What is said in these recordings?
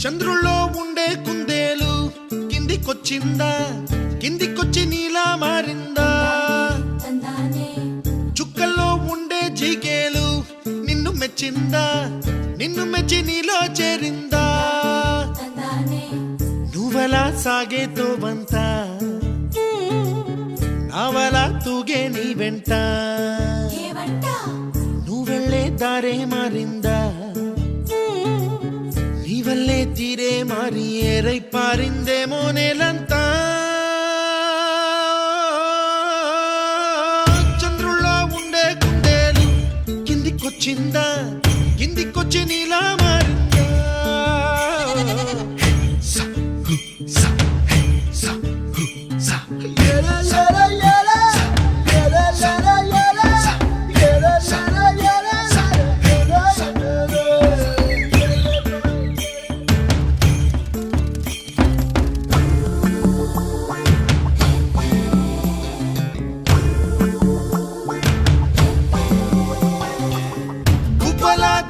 చంద్రుల్లో ఉండే కుందేలు కిందికొచ్చిందా, కిందికొచ్చి నీలా మారిందా? చుక్కల్లో ఉండే జీకేలు నిన్ను మెచ్చిందా, నిన్ను మెచ్చి నీలో చేరిందా? నువ్వలా సాగేతో వంత, నావలా తూగే నీ వెంట, నువ్వెళ్ళే దారే మారిందా, నీ వల్లే తీరే మారి ఏరై పారిందేమో నేలంతా. చంద్రుల్లో ఉండే కుందేలు కిందికొచ్చిందా, కిందికొచ్చి నీలా మారిందా?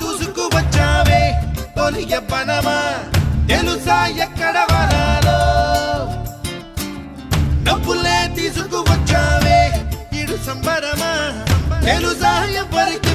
దూసుకు వచ్చావే తొలి యవ్వనమా, తెలుసా ఎక్కడ వనాలో? డబ్బులే తీసుకు వచ్చావే ఇడు సంబరమా, తెలుసా ఎవరికి